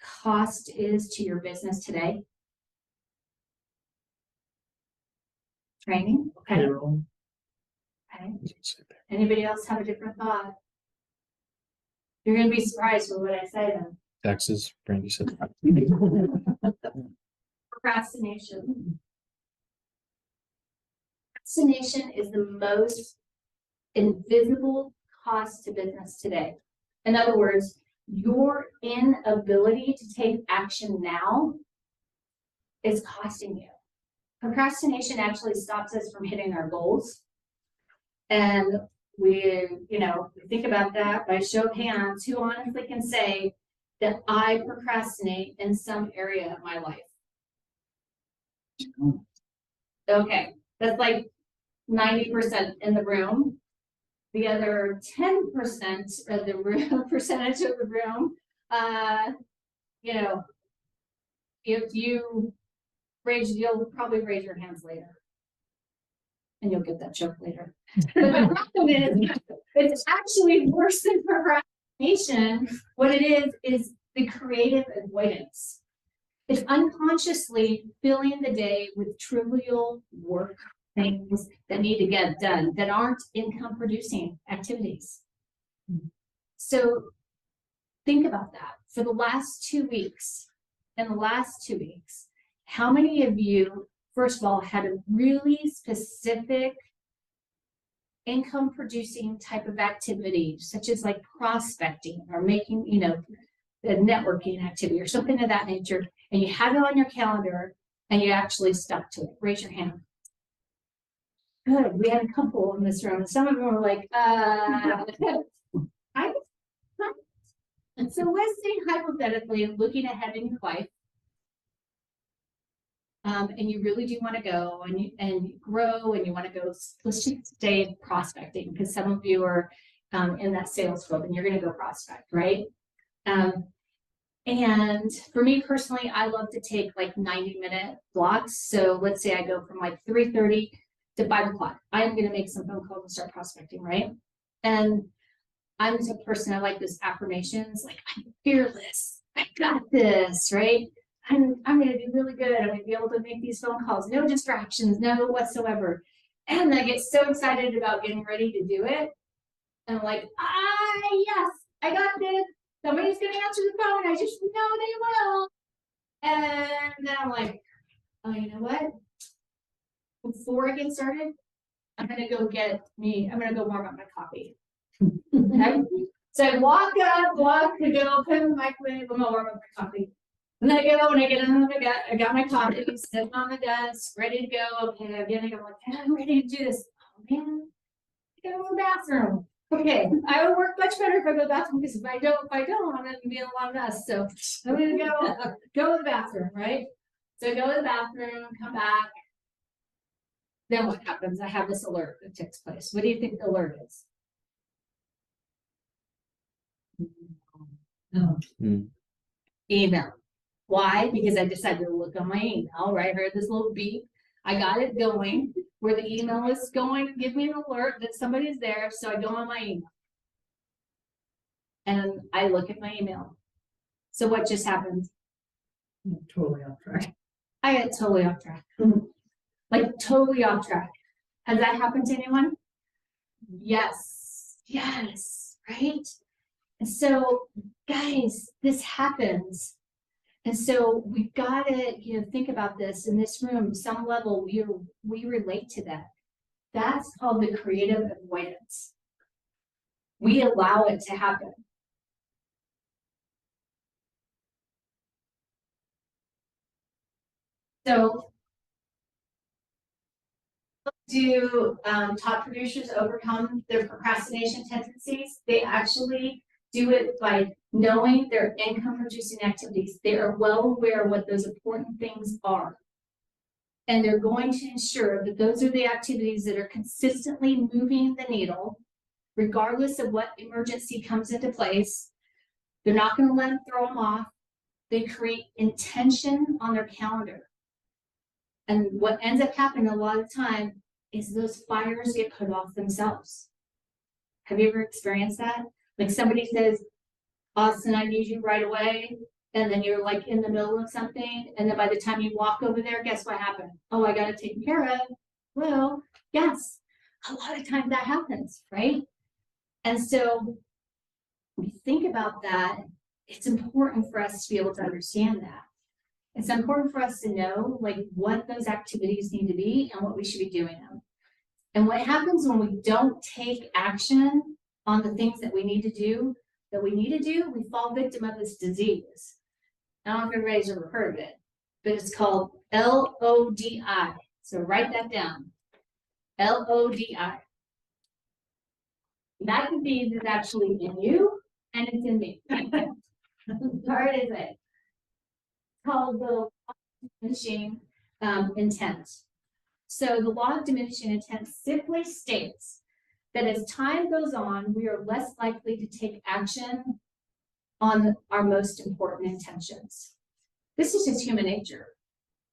cost is to your business today? Training. Okay. Payroll. Okay. Anybody else have a different thought? You're going to be surprised with what I say then. Taxes, Brandy said. Procrastination. Procrastination is the most invisible cost to business today. In other words, your inability to take action now is costing you. Procrastination actually stops us from hitting our goals. And we think about that by show of hands, who honestly can say that I procrastinate in some area of my life? Okay, that's like 90% in the room. The other 10% of the room, percentage of the room, if you you'll probably raise your hands later. And you'll get that joke later. But the problem is, it's actually worse than procrastination. What it is the creative avoidance. It's unconsciously filling the day with trivial work things that need to get done that aren't income producing activities. So think about that. For the last 2 weeks, how many of you, first of all, had a really specific income producing type of activity, such as like prospecting or making, a networking activity or something of that nature, and you had it on your calendar and you actually stuck to it? Raise your hand. Good. We had a couple in this room. Some of them were like, So let's say hypothetically, looking ahead in your life, and you really do want to go and grow, and you want to go, let's just stay prospecting, because some of you are in that sales field and you're going to go prospect, right? And for me personally, I love to take like 90-minute blocks. So let's say I go from like 3:30 to 5 o'clock. I'm going to make some phone calls and start prospecting, right? And I'm the type of person, I like those affirmations, like, I'm fearless, I got this, right? I'm going to do really good. I'm going to be able to make these phone calls, no distractions, no whatsoever. And I get so excited about getting ready to do it. And I'm like, yes, I got this. Somebody's going to answer the phone. I just know they will. And then I'm like, oh, you know what? Before I get started, I'm gonna go warm up my coffee. Okay? So I walk to go put in the microwave, I'm gonna warm up my coffee. And then I go, and I get in, I got my coffee sitting on the desk, ready to go. Okay, I'm getting, I'm like, I'm ready to do this. Oh man, I gotta go to the bathroom. Okay, I would work much better if I go to the bathroom, because if I don't, I'm gonna be in a lot of mess. So I'm gonna go to the bathroom, right? So I go to the bathroom, come back. Then what happens? I have this alert that takes place. What do you think the alert is? Email. Why? Because I decided to look on my email, right? I heard this little beep. I got it going where the email is going to give me an alert that somebody's there. So I go on my email. And I look at my email. So what just happened? Totally off track. I got totally off track. Like totally off track. Has that happened to anyone? Yes. Yes. Right? And so, guys, this happens. And so we've got to, think about this in this room, some level, we relate to that. That's called the creative avoidance. We allow it to happen. So, do top producers overcome their procrastination tendencies? They actually do it by knowing their income producing activities. They are well aware of what those important things are. And they're going to ensure that those are the activities that are consistently moving the needle, regardless of what emergency comes into place. They're not going to let them throw them off. They create intention on their calendar. And what ends up happening a lot of the time is those fires get put off themselves. Have you ever experienced that? Like somebody says, Austin, I need you right away. And then you're like in the middle of something. And then by the time you walk over there, guess what happened? Oh, I got it taken care of. Well, yes, a lot of times that happens, right? And so when we think about that, it's important for us to be able to understand that. It's important for us to know like what those activities need to be and what we should be doing them. And what happens when we don't take action on the things that we need to do, we fall victim of this disease. I don't know if everybody's ever heard of it, but it's called LODI. So write that down. LODI. That disease is actually in you and it's in me. Part is it? Called the law of diminishing intent. So the law of diminishing intent simply states that as time goes on, we are less likely to take action on our most important intentions. This is just human nature.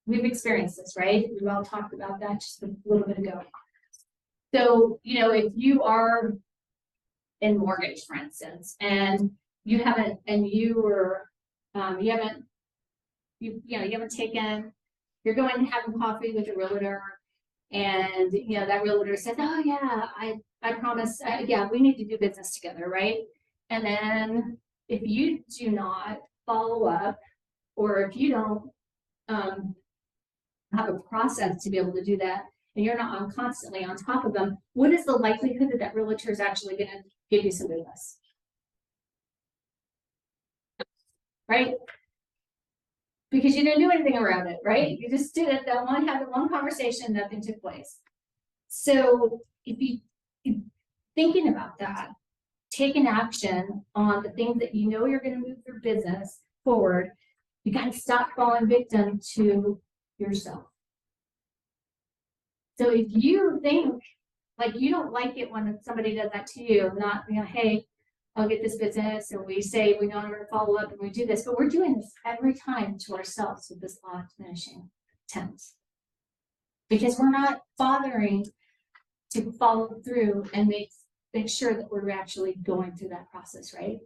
We've experienced this, right? We've all talked about that just a little bit ago. So, if you are in mortgage, for instance, and you haven't taken, you're going and having coffee with a realtor, and that realtor says, oh yeah, I promise, yeah, we need to do business together, right? And then if you do not follow up, or if you don't have a process to be able to do that, and you're not constantly on top of them, what is the likelihood that that realtor is actually going to give you some business? Right? Because you didn't do anything around it, right? You just did it, had the one conversation, nothing took place. So if you thinking about that, taking action on the things that you know you're going to move your business forward, you got to stop falling victim to yourself. So if you think like you don't like it when somebody does that to you, not, hey, I'll get this business, and we say we know we're going to follow up and we do this, but we're doing this every time to ourselves with this law of diminishing intent. Because we're not bothering to follow through and make sure that we're actually going through that process, right?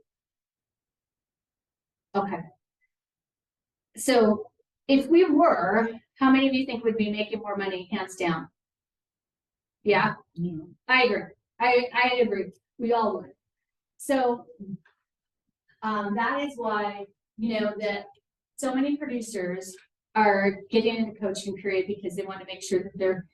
Okay. So if we were, how many of you think would be making more money, hands down? Yeah, I agree. I agree. We all would. So that is why, that so many producers are getting in the coaching period, because they want to make sure that they're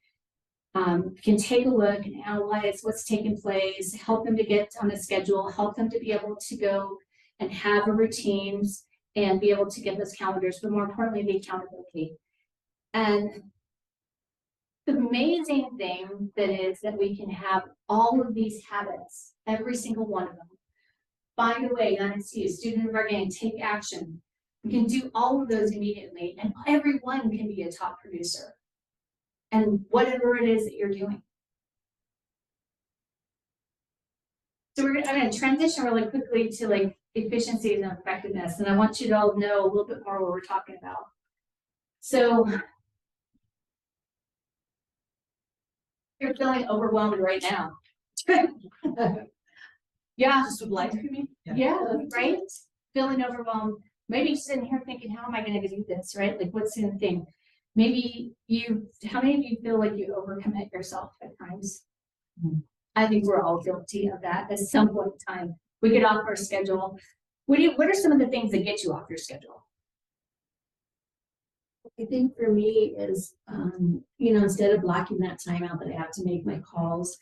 can take a look and analyze what's taking place, help them to get on a schedule, help them to be able to go and have a routines and be able to get those calendars, but more importantly, the accountability. And the amazing thing that is that we can have all of these habits, every single one of them. Find a way, not to see a student of our gang, take action. We can do all of those immediately, and everyone can be a top producer. And whatever it is that you're doing. So I'm gonna transition really quickly to like efficiencies and effectiveness, and I want you to all know a little bit more what we're talking about. So you're feeling overwhelmed right now. Yeah, Just with life, you mean? yeah, right? Feeling overwhelmed. Maybe you're sitting here thinking, how am I gonna do this, right? Like, what's the thing? Maybe how many of you feel like you overcommit yourself at times? I think we're all guilty of that at some point in time. We get off our schedule. What are some of the things that get you off your schedule? I think for me is, instead of blocking that time out that I have to make my calls,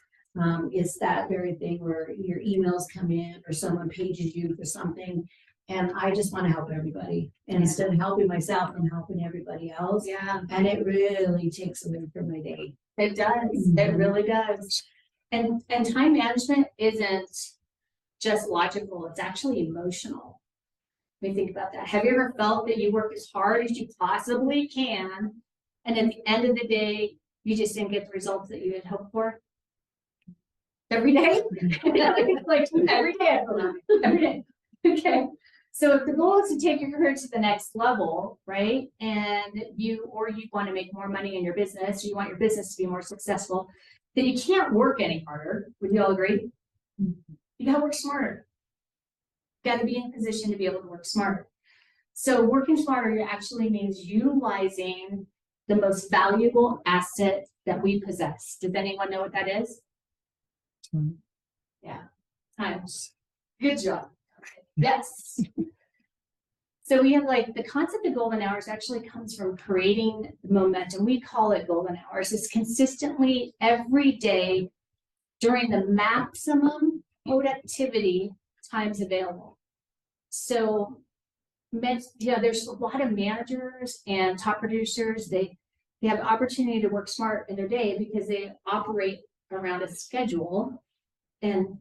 it's that very thing where your emails come in or someone pages you for something. And I just want to help everybody. And instead of helping myself, I'm helping everybody else. Yeah, And it really takes away from my day. it does. It really does. And time management isn't just logical, it's actually emotional. Let me think about that. Have you ever felt that you work as hard as you possibly can, and at the end of the day, you just didn't get the results that you had hoped for? Every day? Like every day, I feel that way. Every day. Okay. So if the goal is to take your career to the next level, right? And you want to make more money in your business, or you want your business to be more successful, then you can't work any harder. Would you all agree? You gotta work smarter. You gotta be in position to be able to work smarter. So working smarter actually means utilizing the most valuable asset that we possess. Does anyone know what that is? Yeah, time. Good job. Yes. So we have like the concept of golden hours actually comes from creating momentum. We call it golden hours. It's consistently every day during the maximum productivity times available. So, there's a lot of managers and top producers. They have opportunity to work smart in their day because they operate around a schedule and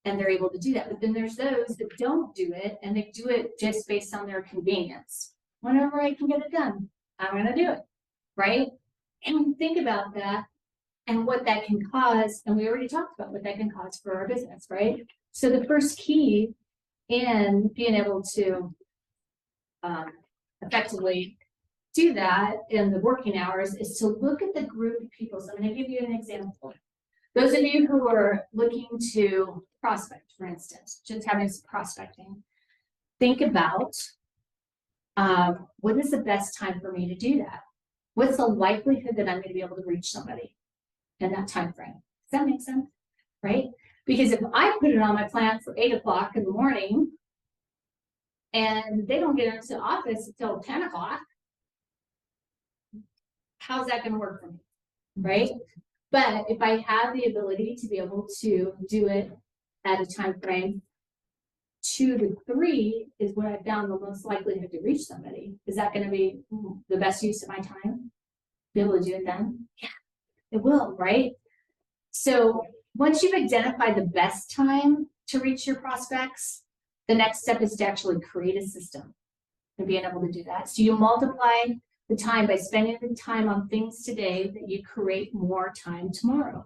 they're able to do that. But then there's those that don't do it, and they do it just based on their convenience. Whenever I can get it done, I'm going to do it, right? And when you think about that and what that can cause, and we already talked about what that can cause for our business, right? So the first key in being able to effectively do that in the working hours is to look at the group of people. So I'm going to give you an example. Those of you who are looking to prospect, for instance, just having some prospecting, think about what is the best time for me to do that? What's the likelihood that I'm going to be able to reach somebody in that time frame? Does that make sense? Right? Because if I put it on my plan for 8 o'clock in the morning and they don't get into the office until 10 o'clock, how's that going to work for me? Right? But if I have the ability to be able to do it at a time frame, 2 to 3 is what I found the most likelihood to reach somebody. Is that going to be the best use of my time? Be able to do it then? Yeah, it will, right? So once you've identified the best time to reach your prospects, the next step is to actually create a system and being able to do that. So you multiply the time by spending the time on things today that you create more time tomorrow.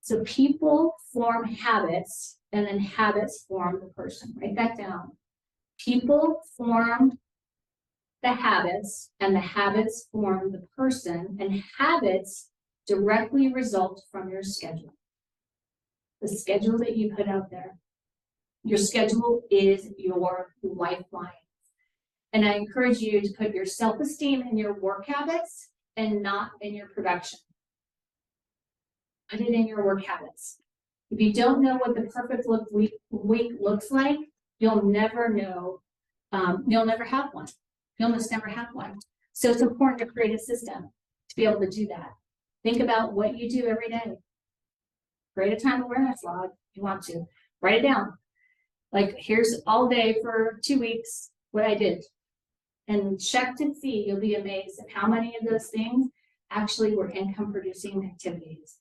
So people form habits, and then habits form the person. Write that down. People form the habits, and the habits form the person, and habits directly result from your schedule. The schedule that you put out there. Your schedule is your lifeline. And I encourage you to put your self-esteem in your work habits and not in your production. Put it in your work habits. If you don't know what the perfect week looks like, you'll never know. You'll never have one. You'll almost never have one. So it's important to create a system to be able to do that. Think about what you do every day. Create a time awareness log if you want to. Write it down. Like, here's all day for 2 weeks what I did. And check to see, you'll be amazed at how many of those things actually were income producing activities.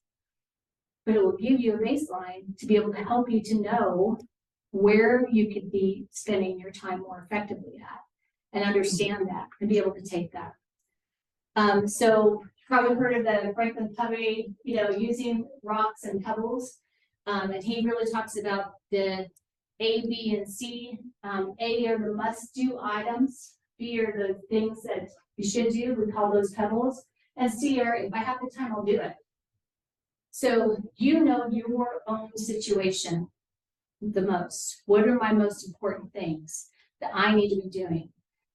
But it will give you a baseline to be able to help you to know where you could be spending your time more effectively at and understand that and be able to take that. So probably heard of the Franklin Covey, using rocks and pebbles. And he really talks about the A, B, and C. A are the must-do items. B are the things that you should do. We call those pebbles. And C are, if I have the time, I'll do it. So you know your own situation the most. What are my most important things that I need to be doing?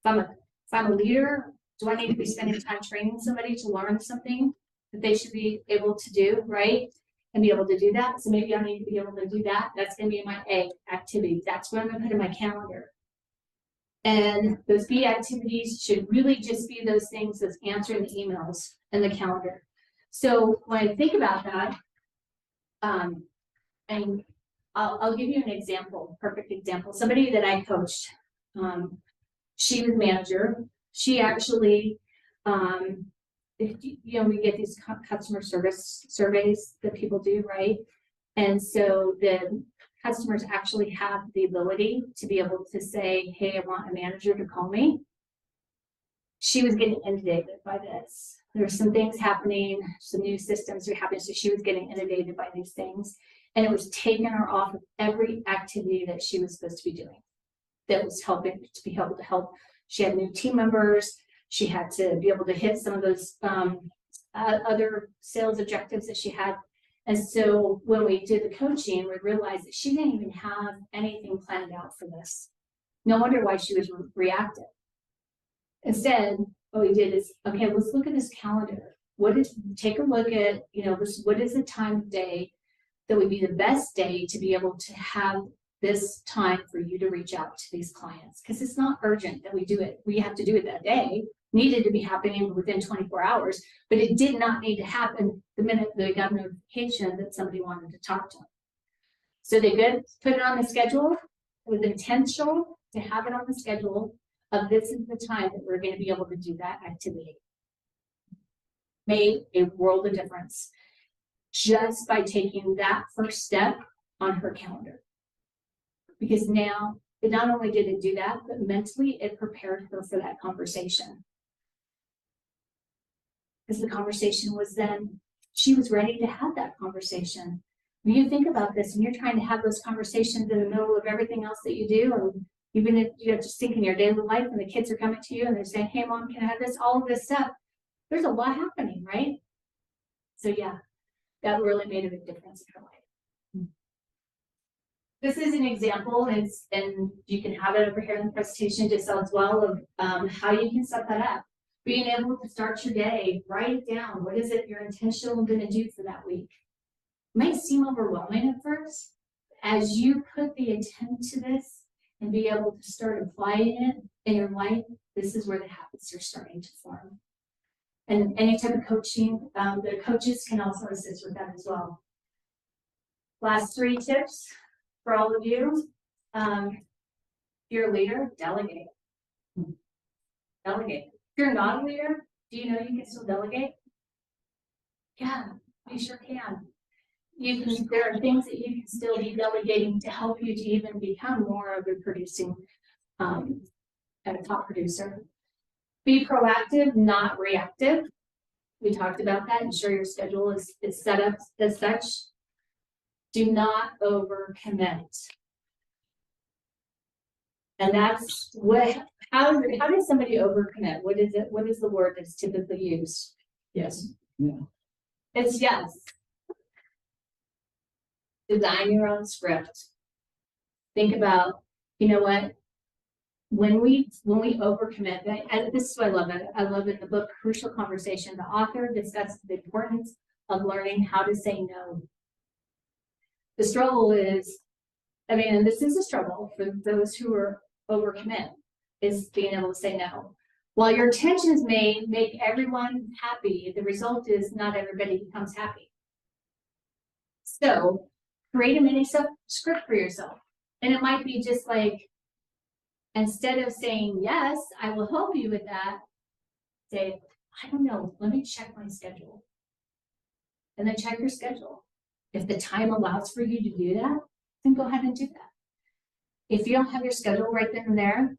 If I'm a leader, do I need to be spending time training somebody to learn something that they should be able to do, right? And be able to do that. So maybe I need to be able to do that. That's going to be my A activity. That's what I'm going to put in my calendar. And those B activities should really just be those things that's answering the emails and the calendar. So when I think about that, and I'll give you an example, perfect example. Somebody that I coached, she was manager. She actually, we get these customer service surveys that people do, right? And so the customers actually have the ability to be able to say, hey, I want a manager to call me. She was getting inundated by this. There were some things happening, some new systems were happening, so she was getting inundated by these things. And it was taking her off of every activity that she was supposed to be doing that was helping to be able to help. She had new team members. She had to be able to hit some of those other sales objectives that she had. And so when we did the coaching, we realized that she didn't even have anything planned out for this. No wonder why she was reactive. Instead, what we did is, okay, let's look at this calendar. Take a look at, what is the time of day that would be the best day to be able to have this time for you to reach out to these clients? Because it's not urgent that we do it. We have to do it that day. Needed to be happening within 24 hours, but it did not need to happen the minute they got a notification that somebody wanted to talk to them. So they put it on the schedule. It was intentional to have it on the schedule of this is the time that we're going to be able to do that activity. Made a world of difference just by taking that first step on her calendar. Because now, it not only did it do that, but mentally it prepared her for that conversation. Because the conversation was then, she was ready to have that conversation. When you think about this and you're trying to have those conversations in the middle of everything else that you do, and even if you're just thinking your daily life and the kids are coming to you and they're saying, hey mom, can I have this? All of this stuff, there's a lot happening, right? So yeah, that really made a big difference in her life. This is an example, and you can have it over here in the presentation just as well of how you can set that up. Being able to start your day, write it down. What is it you're intentional going to do for that week? It might seem overwhelming at first. As you put the intent to this and be able to start applying it in your life, this is where the habits are starting to form. And any type of coaching, the coaches can also assist with that as well. Last 3 tips for all of you. If you're a leader, delegate. Delegate. If you're not a leader, do you know you can still delegate? Yeah, you sure can. There are things that you can still be delegating to help you to even become more of a producing, and a top producer. Be proactive, not reactive. We talked about that. Ensure your schedule is set up as such. Do not overcommit. And that's how does somebody overcommit? What is it? What is the word that's typically used? Yes. Yeah. It's yes. Design your own script. Think about, you know what? When we overcommit, and this is what I love. I love in the book Crucial Conversation, the author discusses the importance of learning how to say no. The struggle is, and this is a struggle for those who are overcommit, is being able to say no. While your intentions may make everyone happy, the result is not everybody becomes happy. So create a mini script for yourself. And it might be just like, instead of saying, yes, I will help you with that, say, I don't know, let me check my schedule. And then check your schedule. If the time allows for you to do that, then go ahead and do that. If you don't have your schedule right then and there,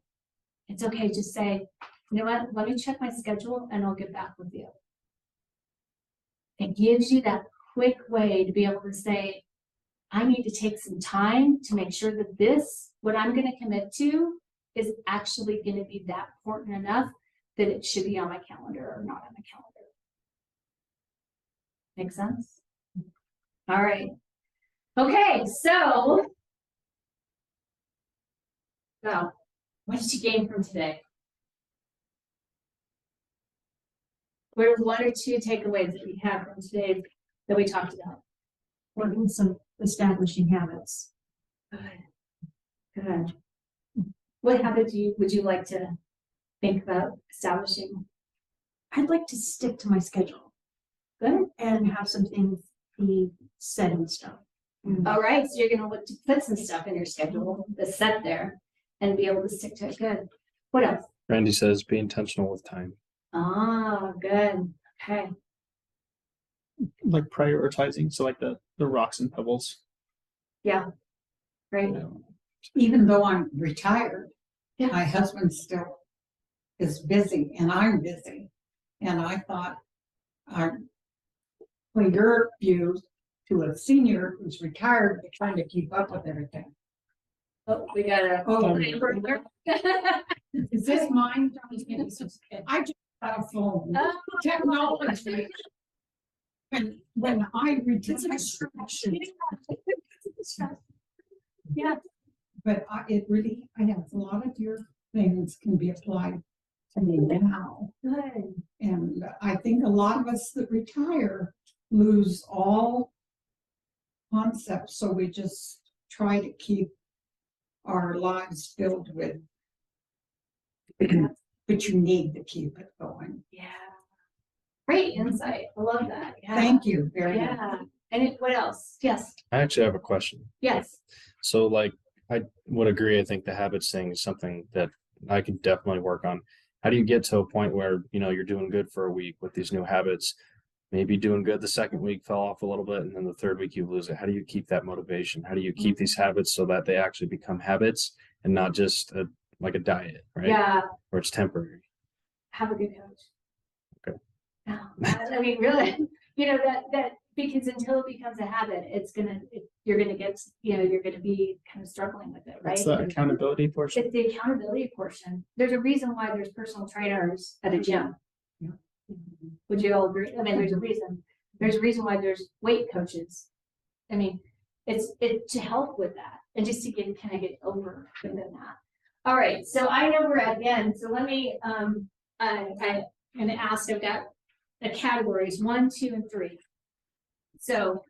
it's okay, just say, you know what, let me check my schedule and I'll get back with you. It gives you that quick way to be able to say, I need to take some time to make sure that this, what I'm going to commit to, is actually going to be that important enough that it should be on my calendar or not on my calendar. Make sense? All right. Okay, so what did you gain from today? What are one or two takeaways that we have from today that we talked about? Working some establishing habits. Good. Good. What habit would you like to think about establishing? I'd like to stick to my schedule. Good. And have some things be set in stone. All right, so you're gonna look to put some stuff in your schedule that's set there and be able to stick to it. Good. What else? Randy says be intentional with time. Ah, good. Okay. Like prioritizing, so like the rocks and pebbles. Yeah. Great. Even though I'm retired, Yeah. my husband still is busy and I'm busy. And I thought, well, your view to a senior who's retired, but trying to keep up with everything. Oh, we got a. Oh. Is this mine? I just got a phone. Oh. Technology. When I retire. Yeah. But I have a lot of your things can be applied to me now. Good. And I think a lot of us that retire lose all concepts, so we just try to keep our lives filled with, but you need to keep it going. Yeah. Great insight. I love that. Yeah. Thank you very much. Yeah. And what else? Yes. I actually have a question. Yes. So like, I would agree. I think the habits thing is something that I can definitely work on. How do you get to a point where, you're doing good for a week with these new habits, maybe doing good the second week, fell off a little bit, and then the third week you lose it? How do you keep that motivation? How do you keep these habits so that they actually become habits and not just like a diet, right? Yeah. Where it's temporary. Have a good coach. Okay. I mean, really, that because until it becomes a habit, you're gonna be kind of struggling with it, right? That's the accountability portion. It's the accountability portion. There's a reason why there's personal trainers at a gym. Yeah. Would you all agree? I mean, there's a reason. There's a reason why there's weight coaches. I mean, it's to help with that and just to get over within that. All right, so I know we're at the end. So let me I'm gonna ask. I've got the categories 1, 2, and 3. So,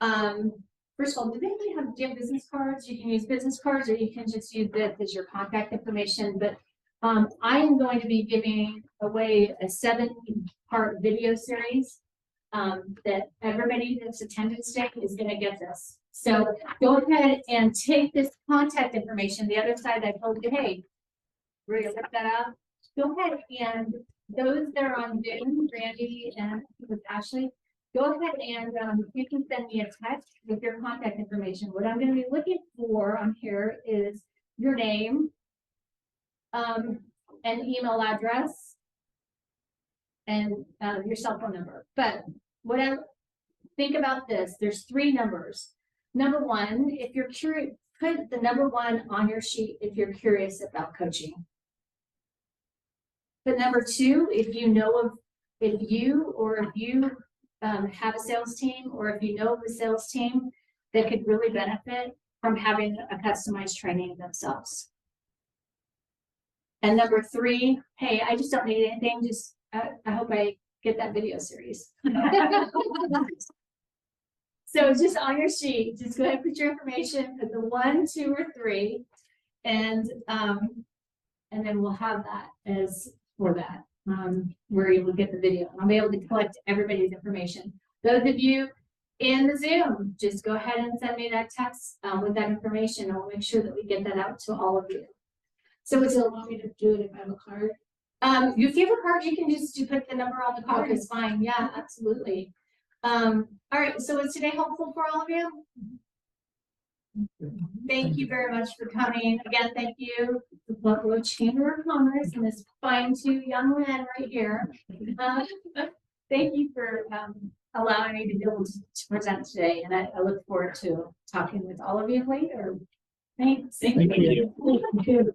first of all, do you have business cards? You can use business cards, or you can just use this as your contact information. But I am going to be giving away a 7-part video series that everybody that's attended today is going to get this. So go ahead and take this contact information. The other side, I told you, hey, we're going to look that up. Go ahead and those that are on Zoom, Randy and with Ashley, go ahead and you can send me a text with your contact information. What I'm going to be looking for on here is your name, an email address, and your cell phone number. But think about this, there's 3 numbers. Number 1, if you're curious, put the number 1 on your sheet if you're curious about coaching. But number 2, if you have a sales team, or if you know of a sales team that could really benefit from having a customized training themselves. And number 3, hey, I just don't need anything. Just I hope I get that video series. So just on your sheet, just go ahead and put your information, put the 1, 2, or 3, and then we'll have that as for that. Where you will get the video. I'll be able to collect everybody's information. Those of you in the Zoom, just go ahead and send me that text with that information. I'll make sure that we get that out to all of you. So would you allow me to do it if I have a card? If you have a card, you can just put the number on the card. It's fine. Yeah, absolutely. All right. So was today helpful for all of you? Thank you very much for coming. Again, thank you, the Buffalo Chamber of Commerce and this fine two young men right here. Thank you for allowing me to be able to present today, and I look forward to talking with all of you later. Thanks. Thank you.